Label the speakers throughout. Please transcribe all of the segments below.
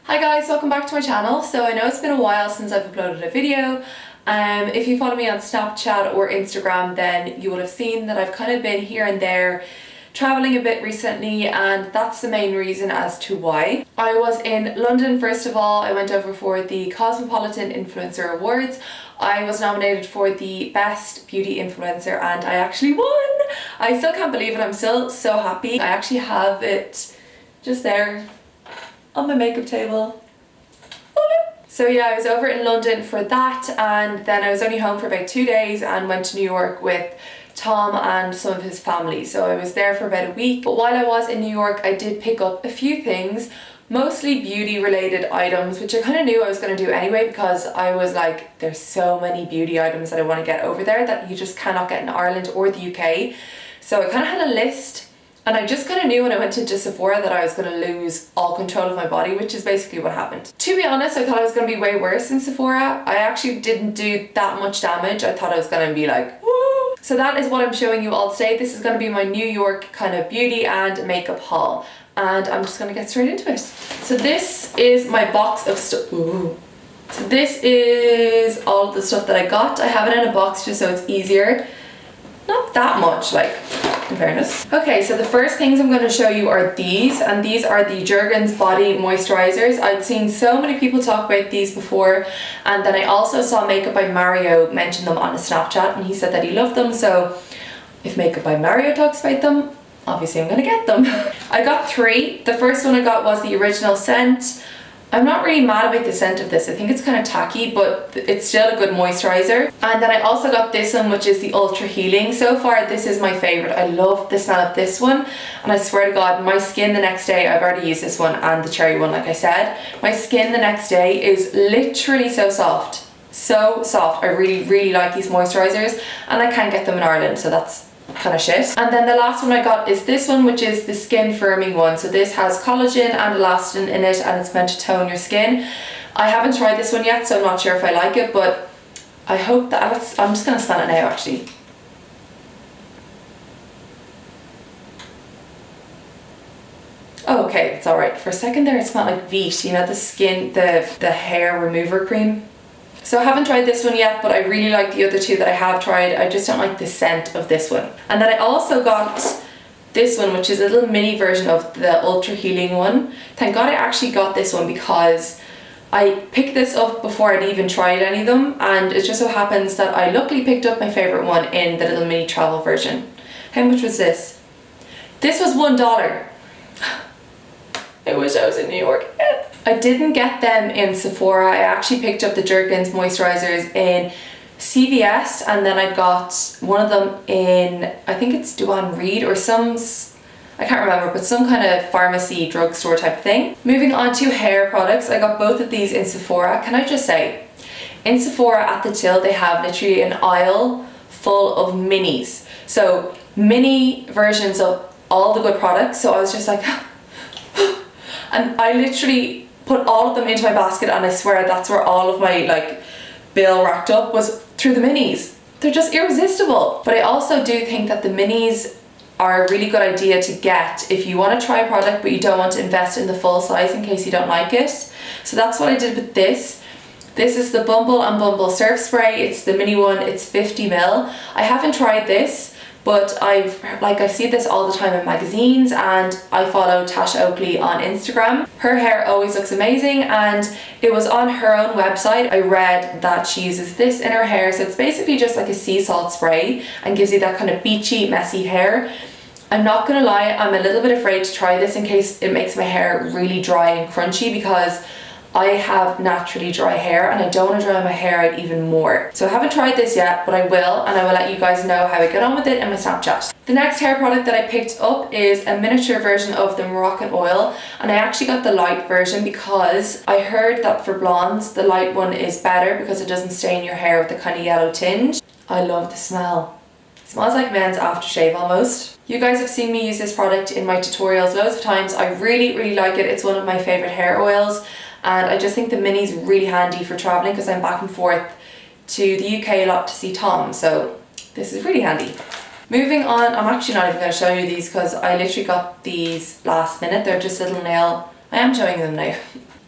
Speaker 1: Hi guys, welcome back to my channel. So I know it's been a while since I've uploaded a video. If you follow me on Snapchat or Instagram, then you will have seen that I've kind of been here and there traveling a bit recently, and that's the main reason as to why. I was in London first of all. I went over for the Cosmopolitan Influencer Awards. I was nominated for the Best Beauty Influencer and I actually won! I still can't believe it. I'm still so happy. I actually have it just there on my makeup table. So yeah, I was over in London for that, and then I was only home for about 2 days and went to New York with Tom and some of his family. So I was there for about a week. But while I was in New York, I did pick up a few things, mostly beauty related items, which I kind of knew I was going to do anyway, because I was like, there's so many beauty items that I want to get over there that you just cannot get in Ireland or the UK. So I kind of had a list. And I just kind of knew when I went to Sephora that I was going to lose all control of my body, which is basically what happened. To be honest, I thought I was going to be way worse in Sephora. I actually didn't do that much damage. I thought I was going to be like, woo! So that is what I'm showing you all today. This is going to be my New York kind of beauty and makeup haul. And I'm just going to get straight into it. So this is my box of stuff. So this is all of the stuff that I got. I have it in a box just so it's easier. Not that much, like, in fairness. Okay, so the first things I'm going to show you are these, and these are the Jergens body moisturizers. I'd seen so many people talk about these before, and then I also saw Makeup by Mario mention them on a Snapchat, and he said that he loved them. So if Makeup by Mario talks about them, obviously I'm going to get them. I got 3. The first one I got was the original scent. I'm not really mad about the scent of this. I think it's kind of tacky, but it's still a good moisturizer. And then I also got this one, which is the Ultra Healing. So far, this is my favorite. I love the smell of this one. And I swear to God, my skin the next day, I've already used this one and the cherry one, like I said. My skin the next day is literally so soft. So soft. I really, really like these moisturizers, and I can't get them in Ireland, so that's kind of shit. And then the last one I got is this one, which is the skin firming one. So this has collagen and elastin in it, and it's meant to tone your skin. I haven't tried this one yet, so I'm not sure if I like it, but I hope that I'm just gonna smell it now actually. Oh, okay, it's all right. For a second there it smelled like Veet, you know, the skin, the hair remover cream. So I haven't tried this one yet, but I really like the other 2 that I have tried. I just don't like the scent of this one. And then I also got this one, which is a little mini version of the Ultra Healing one. Thank God I actually got this one, because I picked this up before I'd even tried any of them, and it just so happens that I luckily picked up my favourite one in the little mini travel version. How much was this? This was $1. I wish I was in New York again. I didn't get them in Sephora. I actually picked up the Jergens moisturizers in CVS, and then I got one of them in, I think it's Duane Reade or some, I can't remember, but some kind of pharmacy drugstore type thing. Moving on to hair products, I got both of these in Sephora. Can I just say, in Sephora at the till, they have literally an aisle full of minis. So mini versions of all the good products. So I was just like, and I literally put all of them into my basket, and I swear that's where all of my like bill racked up was through the minis. They're just irresistible. But I also do think that the minis are a really good idea to get if you want to try a product but you don't want to invest in the full size in case you don't like it. So that's what I did with this. This is the Bumble and Bumble Surf Spray. It's the mini one. It's 50 ml. I haven't tried this, but I see this all the time in magazines, and I follow Tasha Oakley on Instagram. Her hair always looks amazing, and it was on her own website. I read that she uses this in her hair, so it's basically just like a sea salt spray and gives you that kind of beachy, messy hair. I'm not gonna lie, I'm a little bit afraid to try this in case it makes my hair really dry and crunchy, because I have naturally dry hair and I don't want to dry my hair out even more. So I haven't tried this yet, but I will, and I will let you guys know how I get on with it in my Snapchat. The next hair product that I picked up is a miniature version of the MoroccanOil, and I actually got the light version because I heard that for blondes the light one is better because it doesn't stain your hair with the kind of yellow tinge. I love the smell. It smells like men's aftershave almost. You guys have seen me use this product in my tutorials loads of times. I really, really like it. It's one of my favourite hair oils. And I just think the mini's really handy for travelling because I'm back and forth to the UK a lot to see Tom, so this is really handy. Moving on, I'm actually not even going to show you these because I literally got these last minute. They're just little nail, I am showing them now.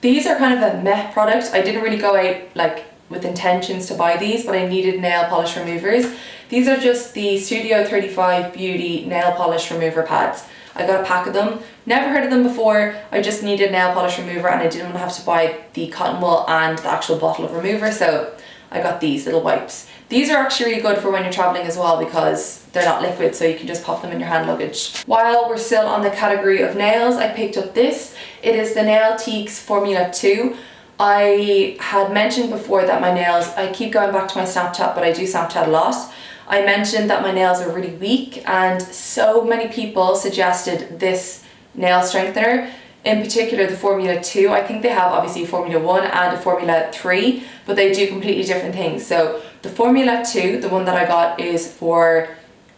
Speaker 1: These are kind of a meh product. I didn't really go out like with intentions to buy these, but I needed nail polish removers. These are just the Studio 35 Beauty nail polish remover pads. I got a pack of them. Never heard of them before. I just needed nail polish remover and I didn't want to have to buy the cotton wool and the actual bottle of remover, so I got these little wipes. These are actually really good for when you're traveling as well because they're not liquid, so you can just pop them in your hand luggage. While we're still on the category of nails, I picked up this. It is the Nailtiques Formula 2. I had mentioned before that my nails, I keep going back to my Snapchat, but I do Snapchat a lot. I mentioned that my nails are really weak and so many people suggested this nail strengthener, in particular the Formula 2. I think they have obviously a Formula 1 and a Formula 3, but they do completely different things. So the Formula 2, the one that I got, is for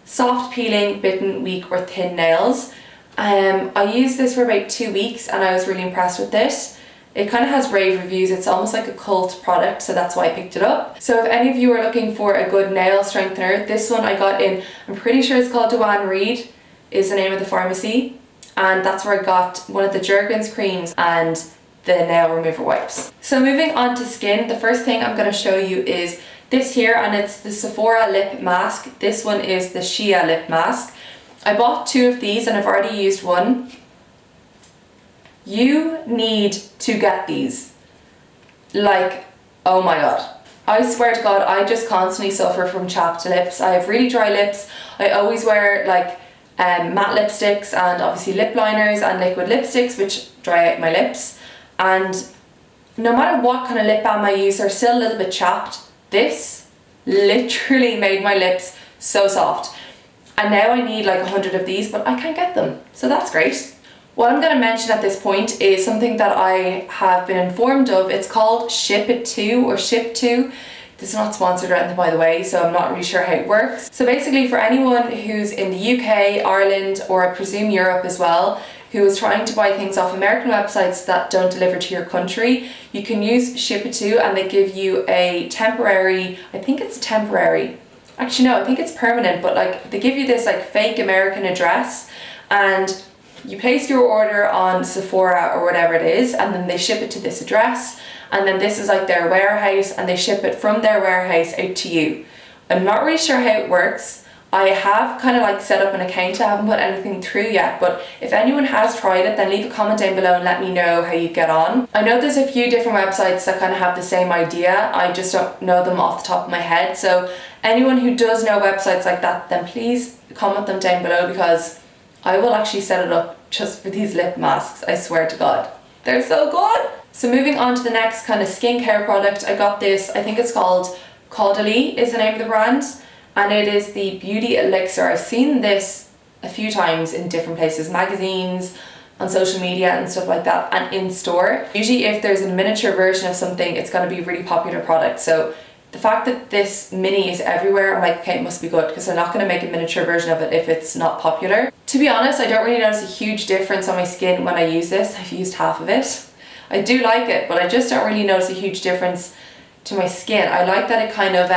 Speaker 1: soft peeling, bitten, weak or thin nails. I used this for about 2 weeks and I was really impressed with it. It kind of has rave reviews. It's almost like a cult product, so that's why I picked it up. So if any of you are looking for a good nail strengthener, this one I got in, I'm pretty sure it's called Dewan Reed is the name of the pharmacy, and that's where I got one of the Jergens creams and the nail remover wipes. So moving on to skin, the first thing I'm going to show you is this here, and it's the Sephora lip mask. This one is the Shea lip mask. I bought 2 of these and I've already used one. You need to get these. Like, oh my god. I swear to god, I just constantly suffer from chapped lips. I have really dry lips. I always wear like matte lipsticks and obviously lip liners and liquid lipsticks which dry out my lips. And no matter what kind of lip balm I use, they're still a little bit chapped. This literally made my lips so soft. And now I need like 100 of these, but I can't get them. So that's great. What I'm going to mention at this point is something that I have been informed of. It's called Ship It To or Ship To. This is not sponsored or anything, by the way, so I'm not really sure how it works. So basically for anyone who's in the UK, Ireland, or I presume Europe as well, who is trying to buy things off American websites that don't deliver to your country, you can use Ship It To and they give you a temporary, I think it's temporary. Actually no, I think it's permanent, but like they give you this like fake American address and you place your order on Sephora or whatever it is, and then they ship it to this address, and then this is like their warehouse and they ship it from their warehouse out to you. I'm not really sure how it works. I have kind of like set up an account. I haven't put anything through yet, but if anyone has tried it, then leave a comment down below and let me know how you get on. I know there's a few different websites that kind of have the same idea. I just don't know them off the top of my head. So anyone who does know websites like that, then please comment them down below because I will actually set it up just for these lip masks, I swear to god. They're so good! So moving on to the next kind of skincare product, I got this, I think it's called Caudalie is the name of the brand, and it is the Beauty Elixir. I've seen this a few times in different places, magazines, on social media and stuff like that, and in store. Usually if there's a miniature version of something, it's going to be a really popular product. So the fact that this mini is everywhere, I'm like, okay, it must be good, because they're not going to make a miniature version of it if it's not popular. To be honest, I don't really notice a huge difference on my skin when I use this. I've used half of it. I do like it, but I just don't really notice a huge difference to my skin. I like that it kind of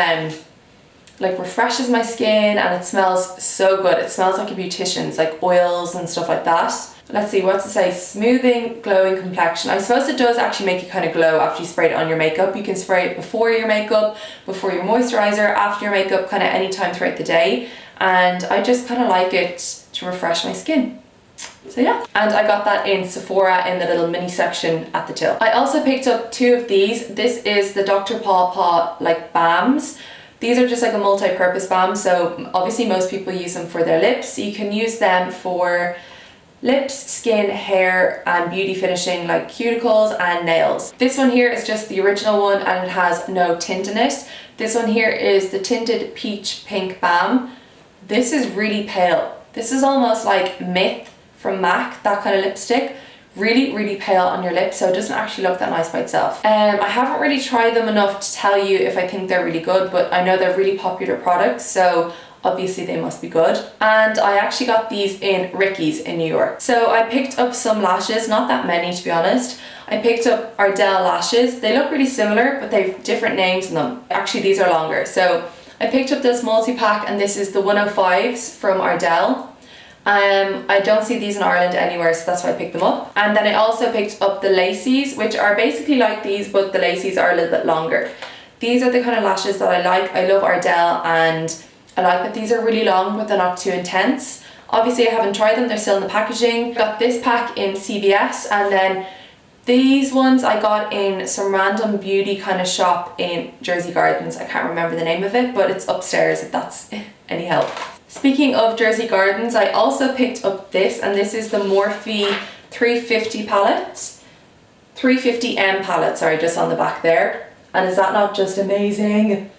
Speaker 1: like refreshes my skin and it smells so good. It smells like a beautician's, like oils and stuff like that. Let's see, what's it say? Smoothing, glowing complexion. I suppose it does actually make you kind of glow after you spray it on your makeup. You can spray it before your makeup, before your moisturizer, after your makeup, kind of any time throughout the day. And I just kind of like it to refresh my skin. So yeah, and I got that in Sephora in the little mini section at the till. I also picked up 2 of these. This is the Dr. PawPaw like balms. These are just like a multi-purpose balm, so obviously most people use them for their lips. You can use them for lips, skin, hair and beauty finishing like cuticles and nails. This one here is just the original one and it has no tint in it. This one here is the tinted peach pink balm. This is really pale. This is almost like Myth from MAC, that kind of lipstick. Really, really pale on your lips, so it doesn't actually look that nice by itself. I haven't really tried them enough to tell you if I think they're really good, but I know they're really popular products, so obviously they must be good. And I actually got these in Ricky's in New York. So I picked up some lashes, not that many to be honest. I picked up Ardell lashes. They look really similar, but they have different names in them. Actually, these are longer. So I picked up this multi-pack and this is the 105s from Ardell. I don't see these in Ireland anywhere, so that's why I picked them up. And then I also picked up the Lacies, which are basically like these, but the Lacies are a little bit longer. These are the kind of lashes that I like. I love Ardell, and I like that these are really long, but they're not too intense. Obviously I haven't tried them, they're still in the packaging. Got this pack in CVS, and then these ones I got in some random beauty kind of shop in Jersey Gardens. I can't remember the name of it, but it's upstairs if that's any help. Speaking of Jersey Gardens, I also picked up this, and this is the Morphe 350 palette. 350M palette, sorry, just on the back there. And is that not just amazing?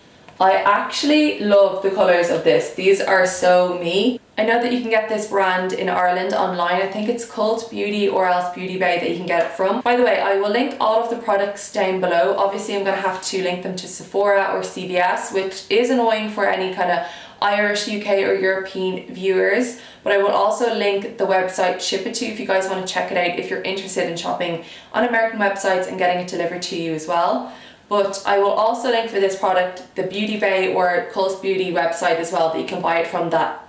Speaker 1: I actually love the colours of this. These are so me. I know that you can get this brand in Ireland online. I think it's Cult Beauty or else Beauty Bay that you can get it from. By the way, I will link all of the products down below. Obviously, I'm going to have to link them to Sephora or CVS, which is annoying for any kind of Irish, UK or European viewers, but I will also link the website Ship It To if you guys want to check it out if you're interested in shopping on American websites and getting it delivered to you as well. But I will also link for this product the Beauty Bay or Cult Beauty website as well, that you can buy it from, that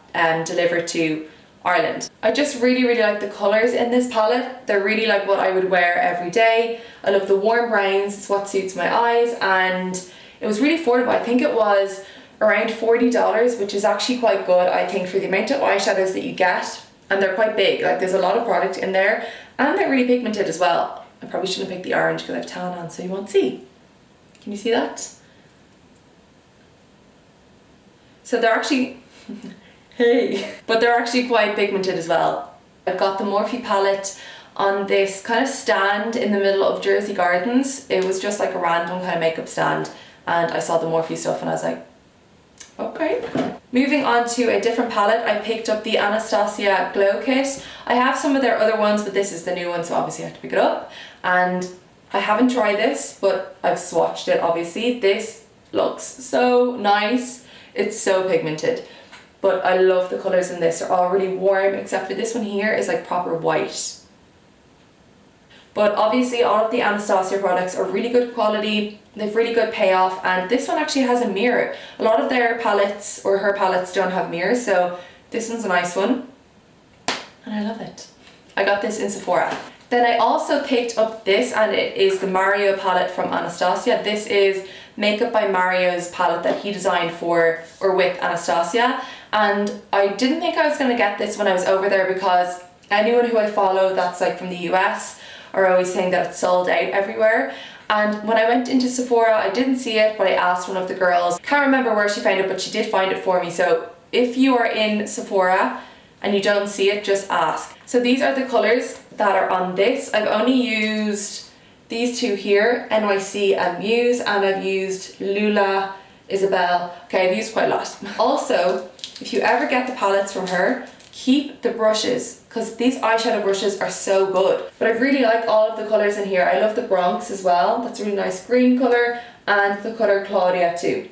Speaker 1: delivered to Ireland. I just really like the colours in this palette. They're really like what I would wear every day. I love the warm browns, it's what suits my eyes, and it was really affordable. I think it was around $40, which is actually quite good, I think, for the amount of eyeshadows that you get. And they're quite big, like there's a lot of product in there, and they're really pigmented as well. I probably shouldn't have picked the orange because I have tan on, so you won't see. Can you see that? So they're actually, hey, but they're actually quite pigmented as well. I've got the Morphe palette on this kind of stand in the middle of Jersey Gardens. It was just like a random kind of makeup stand, and I saw the Morphe stuff and I was like, okay. Moving on to a different palette, I picked up the Anastasia Glow Kit. I have some of their other ones, but this is the new one, so obviously I have to pick it up. And I haven't tried this, but I've swatched it obviously. This looks so nice. It's so pigmented. But I love the colours in this. They're all really warm, except for this one here is like proper white. But obviously all of the Anastasia products are really good quality, they've really good payoff, and this one actually has a mirror. A lot of their palettes, or her palettes, don't have mirrors, so this one's a nice one. And I love it. I got this in Sephora. Then I also picked up this, and it is the Mario palette from Anastasia. This is Makeup by Mario's palette that he designed for, or with Anastasia. And I didn't think I was going to get this when I was over there, because anyone who I follow that's like from the US are always saying that it's sold out everywhere. And when I went into Sephora, I didn't see it, but I asked one of the girls. Can't remember where she found it, but she did find it for me. So if you are in Sephora and you don't see it, just ask. So these are the colours that are on this. I've only used these two here, NYC and Muse, and I've used Lula, Isabel. Okay, I've used quite a lot. Also, if you ever get the palettes from her, keep the brushes, because these eyeshadow brushes are so good. But I really like all of the colours in here. I love the Bronx as well. That's a really nice green colour, and the colour Claudia too.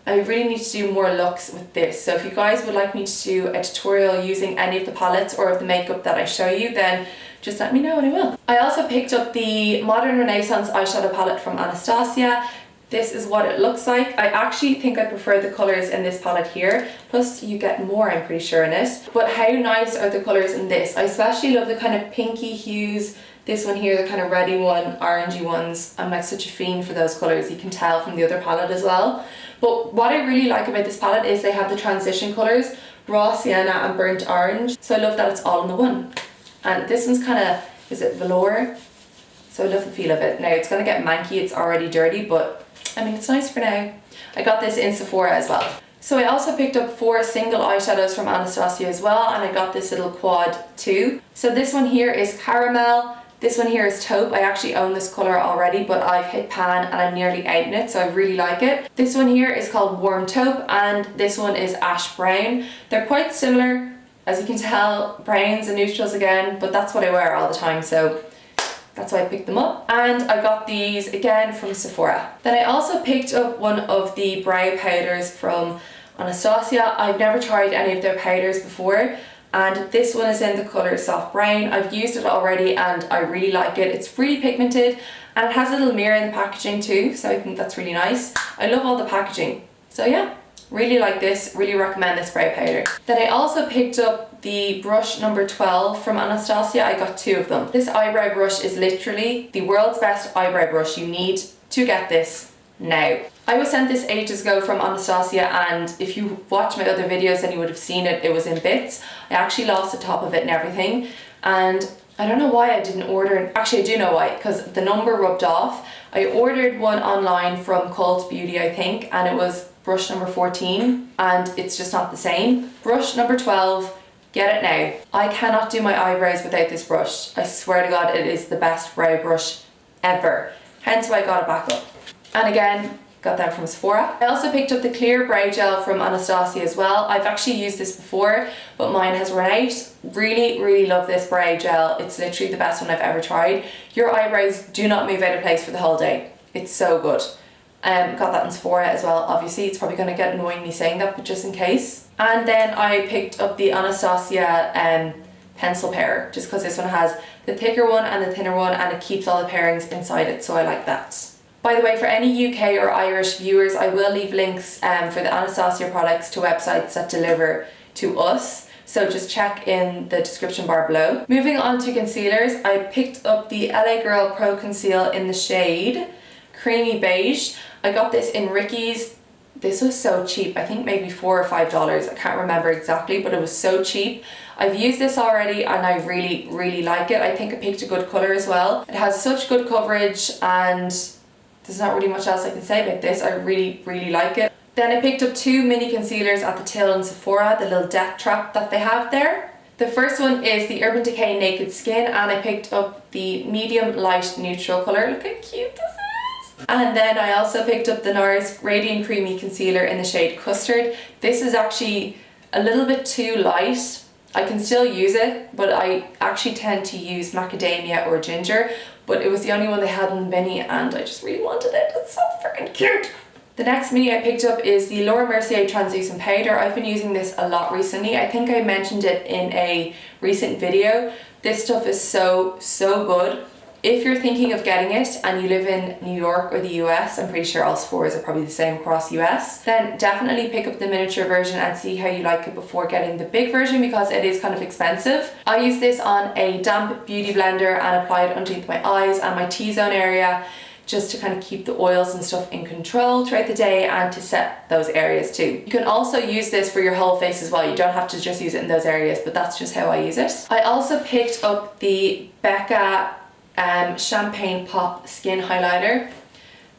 Speaker 1: I really need to do more looks with this. So if you guys would like me to do a tutorial using any of the palettes or of the makeup that I show you, then just let me know and I will. I also picked up the Modern Renaissance eyeshadow palette from Anastasia. This is what it looks like. I actually think I prefer the colours in this palette here. Plus you get more, I'm pretty sure, in it. But how nice are the colours in this? I especially love the kind of pinky hues. This one here, the kind of reddy one, orangey ones. I'm like such a fiend for those colours. You can tell from the other palette as well. But what I really like about this palette is they have the transition colours, raw sienna and burnt orange. So I love that it's all in the one. And this one's kind of, is it velour? So I love the feel of it. Now it's going to get manky, it's already dirty, but I mean, it's nice for now. I got this in Sephora as well. So I also picked up 4 single eyeshadows from Anastasia as well, and I got this little quad too. So this one here is Caramel, this one here is Taupe. I actually own this colour already, but I've hit pan and I'm nearly out in it, so I really like it. This one here is called Warm Taupe, and this one is Ash Brown. They're quite similar, as you can tell, browns and neutrals again, but that's what I wear all the time, so that's why I picked them up. And I got these again from Sephora. Then I also picked up one of the brow powders from Anastasia. I've never tried any of their powders before, and this one is in the colour Soft Brown. I've used it already and I really like it. It's really pigmented and it has a little mirror in the packaging too, so I think that's really nice. I love all the packaging. So yeah, really like this, really recommend this brow powder. Then I also picked up the brush number 12 from Anastasia. I got 2 of them. This eyebrow brush is literally the world's best eyebrow brush. You need to get this now. I was sent this ages ago from Anastasia, and if you watch my other videos then you would have seen it. It was in bits. I actually lost the top of it and everything, and I don't know why I didn't order it. Actually, I do know why, because the number rubbed off. I ordered one online from Cult Beauty, I think, and it was brush number 14, and it's just not the same. Brush number 12, get it now. I cannot do my eyebrows without this brush. I swear to God, it is the best brow brush ever. Hence why I got it back up. And again, got that from Sephora. I also picked up the clear brow gel from Anastasia as well. I've actually used this before, but mine has run out. Really love this brow gel. It's literally the best one I've ever tried. Your eyebrows do not move out of place for the whole day. It's so good. Got that in Sephora as well. Obviously, it's probably going to get annoying me saying that, but just in case. And then I picked up the Anastasia pencil pair, just because this one has the thicker one and the thinner one, and it keeps all the pairings inside it, so I like that. By the way, for any UK or Irish viewers, I will leave links for the Anastasia products to websites that deliver to us, so just check in the description bar below. Moving on to concealers, I picked up the LA Girl Pro Conceal in the shade Creamy Beige. I got this in Ricky's. This was so cheap. I think maybe $4 or $5. I can't remember exactly, but it was so cheap. I've used this already and I really like it. I think I picked a good colour as well. It has such good coverage, and there's not really much else I can say about this. I really like it. Then I picked up 2 mini concealers at the till in Sephora, the little death trap that they have there. The first one is the Urban Decay Naked Skin, and I picked up the medium light neutral colour. Look how cute this is. And then I also picked up the NARS Radiant Creamy Concealer in the shade Custard. This is actually a little bit too light. I can still use it, but I actually tend to use macadamia or ginger, but it was the only one they had in the mini and I just really wanted it. It's so freaking cute. The next mini I picked up is the Laura Mercier Translucent Powder. I've been using this a lot recently. I think I mentioned it in a recent video. This stuff is so good. If you're thinking of getting it and you live in New York or the US, I'm pretty sure all Sephoras are probably the same across US, then definitely pick up the miniature version and see how you like it before getting the big version, because it is kind of expensive. I use this on a damp beauty blender and apply it underneath my eyes and my T-zone area, just to kind of keep the oils and stuff in control throughout the day and to set those areas too. You can also use this for your whole face as well. You don't have to just use it in those areas, but that's just how I use it. I also picked up the Becca Champagne Pop Skin Highlighter.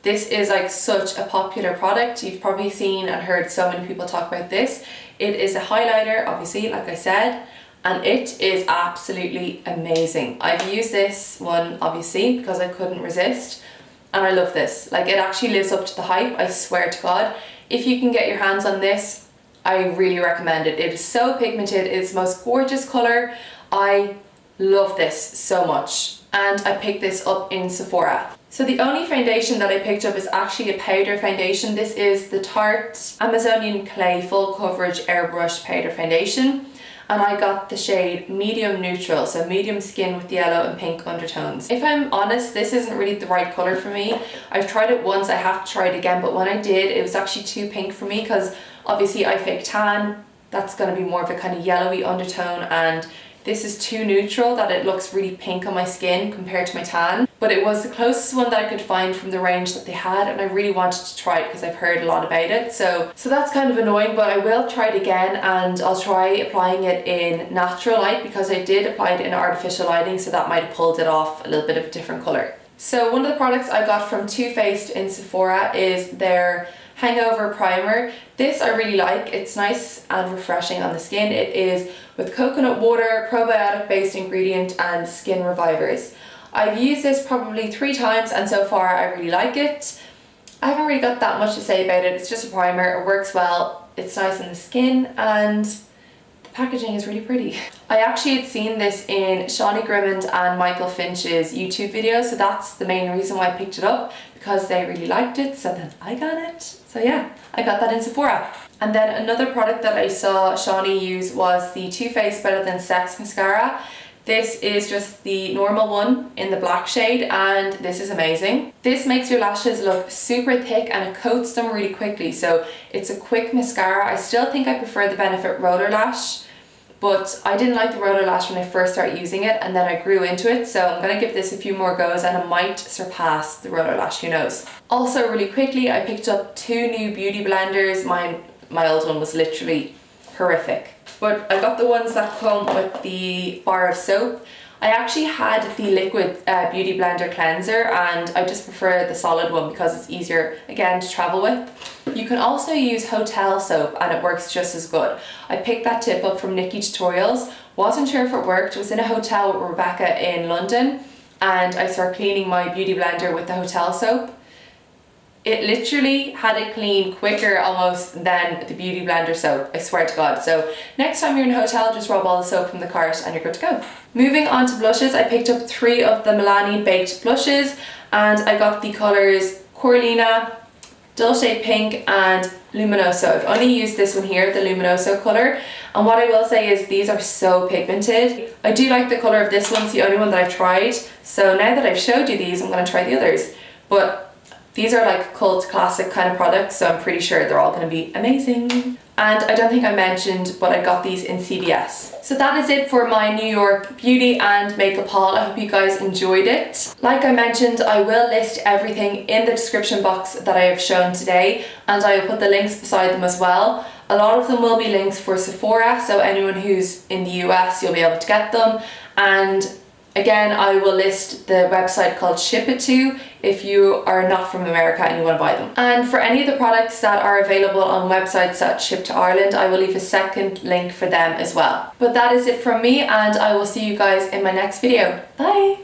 Speaker 1: This is like such a popular product. You've probably seen and heard so many people talk about this. It is a highlighter, obviously, like I said, and it is absolutely amazing. I've used this one obviously because I couldn't resist, and I love this. Like, it actually lives up to the hype, I swear to God. If you can get your hands on this, I really recommend it. It is so pigmented, it's the most gorgeous colour. I love this so much. And I picked this up in Sephora. So the only foundation that I picked up is actually a powder foundation. This is the Tarte Amazonian Clay Full Coverage Airbrush Powder Foundation. And I got the shade Medium Neutral, so medium skin with yellow and pink undertones. If I'm honest, this isn't really the right colour for me. I've tried it once, I have to try it again, but when I did, it was actually too pink for me, because obviously I fake tan. That's going to be more of a kind of yellowy undertone, and this is too neutral that it looks really pink on my skin compared to my tan. But it was the closest one that I could find from the range that they had, and I really wanted to try it because I've heard a lot about it. So that's kind of annoying, but I will try it again, and I'll try applying it in natural light, because I did apply it in artificial lighting, so that might have pulled it off a little bit of a different colour. So one of the products I got from Too Faced in Sephora is their Hangover Primer. This I really like. It's nice and refreshing on the skin. It is with coconut water, probiotic based ingredient and skin revivers. I've used this probably 3 times and so far I really like it. I haven't really got that much to say about it. It's just a primer, it works well, it's nice on the skin, and the packaging is really pretty. I actually had seen this in Shawnee Grimmond and Michael Finch's YouTube video, so that's the main reason why I picked it up, because they really liked it, so then I got it. So yeah, I got that in Sephora. And then another product that I saw Shawnee use was the Too Faced Better Than Sex mascara. This is just the normal one in the black shade, and this is amazing. This makes your lashes look super thick and it coats them really quickly, so it's a quick mascara. I still think I prefer the Benefit Roller Lash, but I didn't like the roller lash when I first started using it, and then I grew into it, so I'm gonna give this a few more goes and it might surpass the roller lash, who knows. Also, really quickly, I picked up 2 new beauty blenders. My old one was literally horrific, but I got the ones that come with the bar of soap. I actually had the liquid beauty blender cleanser, and I just prefer the solid one because it's easier, again, to travel with. You can also use hotel soap and it works just as good. I picked that tip up from Nikki Tutorials. Wasn't sure if it worked. Was in a hotel with Rebecca in London, and I started cleaning my beauty blender with the hotel soap. It literally had it clean quicker almost than the beauty blender soap, I swear to God. So next time you're in a hotel, just rub all the soap from the cart and you're good to go. Moving on to blushes, I picked up 3 of the Milani Baked blushes, and I got the colours Corlina, Dulce Pink and Luminoso. I've only used this one here, the Luminoso colour, and what I will say is these are so pigmented. I do like the colour of this one, it's the only one that I've tried, so now that I've showed you these, I'm going to try the others. But these are like cult classic kind of products, so I'm pretty sure they're all going to be amazing. And I don't think I mentioned, but I got these in CVS. So that is it for my New York beauty and makeup haul. I hope you guys enjoyed it. Like I mentioned, I will list everything in the description box that I have shown today, and I will put the links beside them as well. A lot of them will be links for Sephora, so anyone who's in the US, you'll be able to get them. And again, I will list the website called Ship It To if you are not from America and you want to buy them. And for any of the products that are available on websites that ship to Ireland, I will leave a second link for them as well. But that is it from me, and I will see you guys in my next video. Bye!